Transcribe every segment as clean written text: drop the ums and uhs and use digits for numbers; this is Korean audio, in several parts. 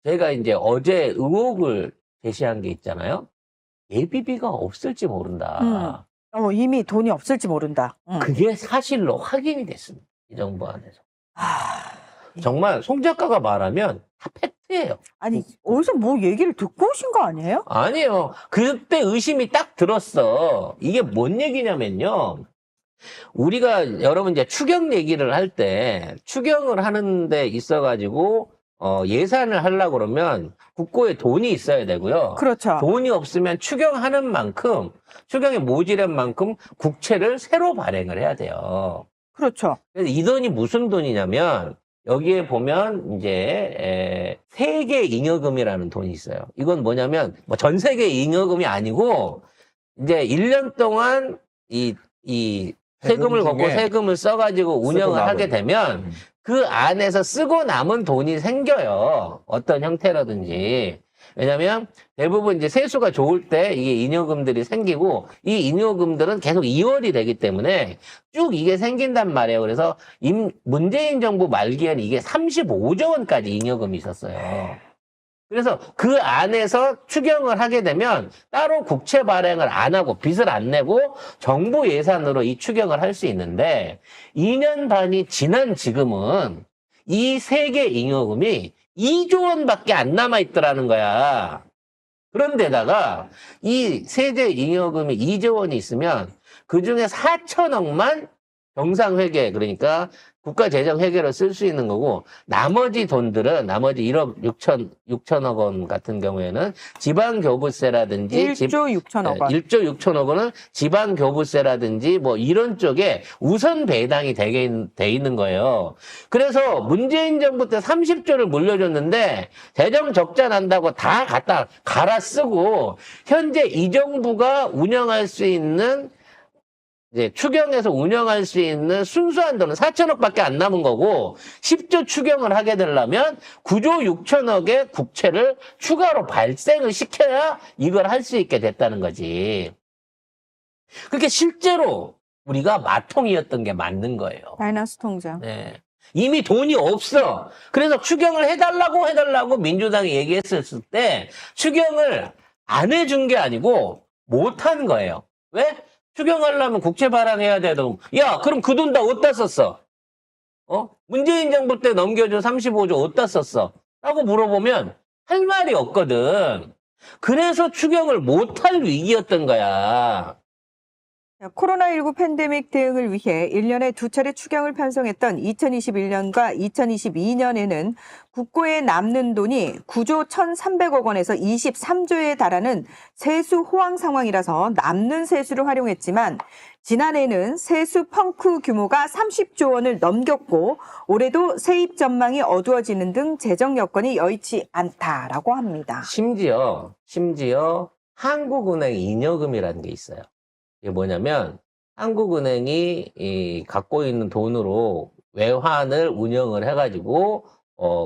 제가 이제 어제 의혹을 제시한 게 있잖아요. 예비비가 없을지 모른다. 이미 돈이 없을지 모른다. 그게 사실로 확인이 됐습니다. 이 정부 안에서. 예. 정말 송 작가가 말하면 다 팩트예요. 아니, 어디서 뭐 얘기를 듣고 오신 거 아니에요? 아니에요. 그때 의심이 딱 들었어. 이게 뭔 얘기냐면요. 우리가 여러분 이제 추경 얘기를 할 때 추경을 하는 데 있어가지고 예산을 하려고 그러면 국고에 돈이 있어야 되고요. 그렇죠. 돈이 없으면 추경하는 만큼 추경에 모자란 만큼 국채를 새로 발행을 해야 돼요. 그렇죠. 그래서 이 돈이 무슨 돈이냐면 여기에 보면 이제 세계 잉여금이라는 돈이 있어요. 이건 뭐냐면 뭐 전 세계 잉여금이 아니고 이제 1년 동안 이 세금을 걷고 세금을 써가지고 운영을 하게 되면 그 안에서 쓰고 남은 돈이 생겨요. 어떤 형태라든지. 왜냐면 대부분 이제 세수가 좋을 때 이게 잉여금들이 생기고 이 잉여금들은 계속 이월이 되기 때문에 쭉 이게 생긴단 말이에요. 그래서 문재인 정부 말기에는 이게 35조 원까지 잉여금이 있었어요. 그래서 그 안에서 추경을 하게 되면 따로 국채 발행을 안 하고 빚을 안 내고 정부 예산으로 이 추경을 할 수 있는데 2년 반이 지난 지금은 이 세계 잉여금이 2조 원밖에 안 남아있더라는 거야. 그런데다가 이 세계 잉여금이 2조 원이 있으면 그중에 4천억만 경상회계, 그러니까 국가재정회계로 쓸 수 있는 거고, 나머지 돈들은, 나머지 1억 6천억 원 같은 경우에는 지방교부세라든지, 1조 6천억 원. 1조 6천억 원은 지방교부세라든지, 뭐 이런 쪽에 우선 배당이 돼 있는 거예요. 그래서 문재인 정부 때 30조를 물려줬는데, 재정 적자 난다고 다 갖다 갈아 쓰고, 현재 이 정부가 운영할 수 있는 이제 추경해서 운영할 수 있는 순수한 돈은 4천억밖에 안 남은 거고 10조 추경을 하게 되려면 9조 6천억의 국채를 추가로 발생을 시켜야 이걸 할 수 있게 됐다는 거지. 그렇게 실제로 우리가 마통이었던 게 맞는 거예요. 마이너스 통장. 네. 이미 돈이 없어. 그래서 추경을 해달라고 민주당이 얘기했을 때 추경을 안 해준 게 아니고 못한 거예요. 왜? 추경하려면 국채 발행해야 되던, 야, 그럼 그 돈 다 어디다 썼어? 문재인 정부 때 넘겨준 35조 어디다 썼어? 라고 물어보면 할 말이 없거든. 그래서 추경을 못할 위기였던 거야. 코로나19 팬데믹 대응을 위해 1년에 2차례 추경을 편성했던 2021년과 2022년에는 국고에 남는 돈이 9조 1,300억 원에서 23조에 달하는 세수 호황 상황이라서 남는 세수를 활용했지만 지난해는 세수 펑크 규모가 30조 원을 넘겼고 올해도 세입 전망이 어두워지는 등 재정 여건이 여의치 않다라고 합니다. 심지어 한국은행 잉여금이라는 게 있어요. 이게 뭐냐면 한국은행이 갖고 있는 돈으로 외환을 운영을 해가지고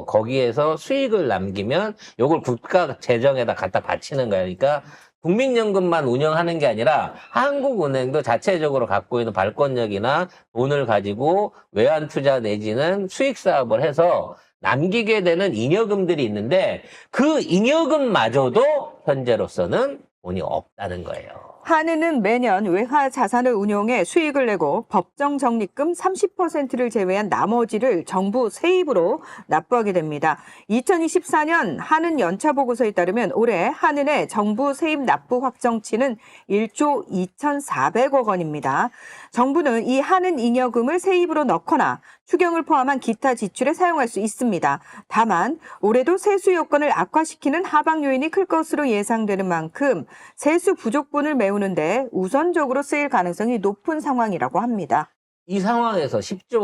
거기에서 수익을 남기면 요걸 국가 재정에다 갖다 바치는 거야. 그러니까 국민연금만 운영하는 게 아니라 한국은행도 자체적으로 갖고 있는 발권력이나 돈을 가지고 외환 투자 내지는 수익 사업을 해서 남기게 되는 잉여금들이 있는데 그 잉여금마저도 현재로서는 돈이 없다는 거예요. 한은은 매년 외화 자산을 운용해 수익을 내고 법정 적립금 30%를 제외한 나머지를 정부 세입으로 납부하게 됩니다. 2024년 한은 연차 보고서에 따르면 올해 한은의 정부 세입 납부 확정치는 1조 2,400억 원입니다. 정부는 이 한은 잉여금을 세입으로 넣거나 추경을 포함한 기타 지출에 사용할 수 있습니다. 다만 올해도 세수 여건을 악화시키는 하방 요인이 클 것으로 예상되는 만큼 세수 부족분을 메우는데 우선적으로 쓰일 가능성이 높은 상황이라고 합니다. 이 상황에서 10조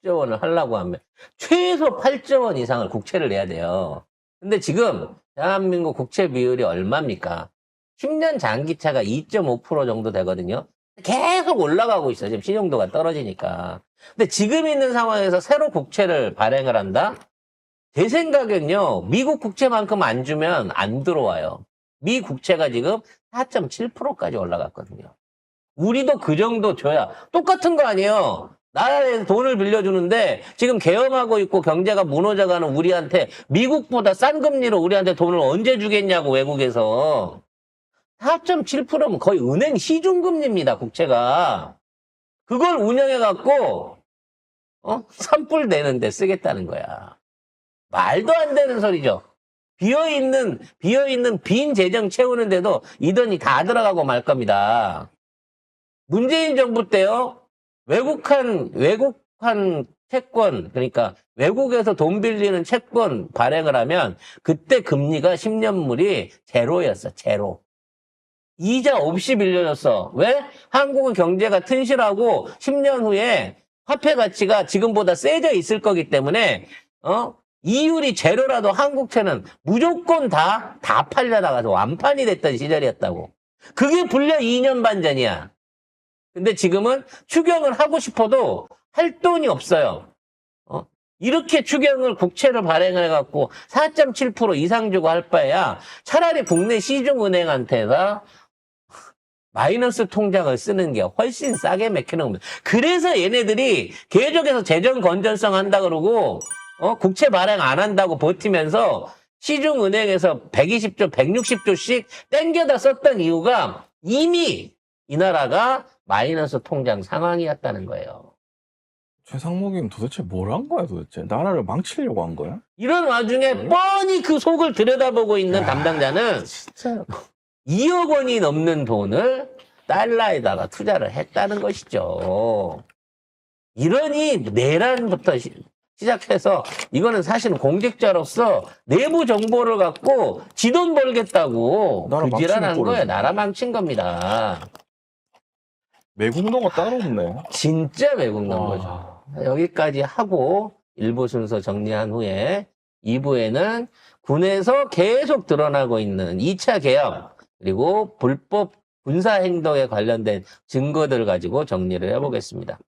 원을 하려고 하면 최소 8조 원 이상을 국채를 내야 돼요. 근데 지금 대한민국 국채 비율이 얼마입니까? 10년 장기차가 2.5% 정도 되거든요. 계속 올라가고 있어요. 지금 신용도가 떨어지니까. 근데 지금 있는 상황에서 새로 국채를 발행을 한다? 제 생각엔요, 미국 국채만큼 안 주면 안 들어와요. 미 국채가 지금 4.7%까지 올라갔거든요. 우리도 그 정도 줘야 똑같은 거 아니에요. 나라에서 돈을 빌려주는데 지금 계엄하고 있고 경제가 무너져가는 우리한테 미국보다 싼 금리로 우리한테 돈을 언제 주겠냐고 외국에서. 4.7%면 거의 은행 시중금리입니다, 국채가. 그걸 운영해갖고 산불 내는데 쓰겠다는 거야. 말도 안 되는 소리죠. 비어있는 빈 재정 채우는데도 이 돈이 다 들어가고 말 겁니다. 문재인 정부 때요, 외국한 채권, 그러니까 외국에서 돈 빌리는 채권 발행을 하면 그때 금리가 10년물이 제로였어, 제로. 이자 없이 빌려줬어. 왜? 한국은 경제가 튼실하고 10년 후에 화폐 가치가 지금보다 세져 있을 거기 때문에 이율이 제로라도 한국채는 무조건 다 팔려나가서 완판이 됐던 시절이었다고. 그게 불과 2년 반 전이야. 근데 지금은 추경을 하고 싶어도 할 돈이 없어요. 이렇게 추경을 국채를 발행을 해갖고 4.7% 이상 주고 할 바에야 차라리 국내 시중은행한테서 마이너스 통장을 쓰는 게 훨씬 싸게 맥히는 겁니다. 그래서 얘네들이 계속해서 재정 건전성 한다 그러고 국채 발행 안 한다고 버티면서 시중은행에서 120조, 160조씩 땡겨다 썼던 이유가 이미 이 나라가 마이너스 통장 상황이었다는 거예요. 최상목이는 도대체 뭘 한 거야 도대체? 나라를 망치려고 한 거야? 이런 와중에 뻔히 그 속을 들여다보고 있는 담당자는 진짜 2억 원이 넘는 돈을 달러에다가 투자를 했다는 것이죠. 이러니 내란부터 시작해서 이거는 사실은 공직자로서 내부 정보를 갖고 지돈 벌겠다고 나라 그지랄한 망치는 거예요. 꼴이지. 나라 망친 겁니다. 매국노가 따로 없네. 진짜 외국난 거죠. 와. 여기까지 하고 1부 순서 정리한 후에 2부에는 군에서 계속 드러나고 있는 2차 개혁 그리고 불법 군사 행동에 관련된 증거들을 가지고 정리를 해보겠습니다.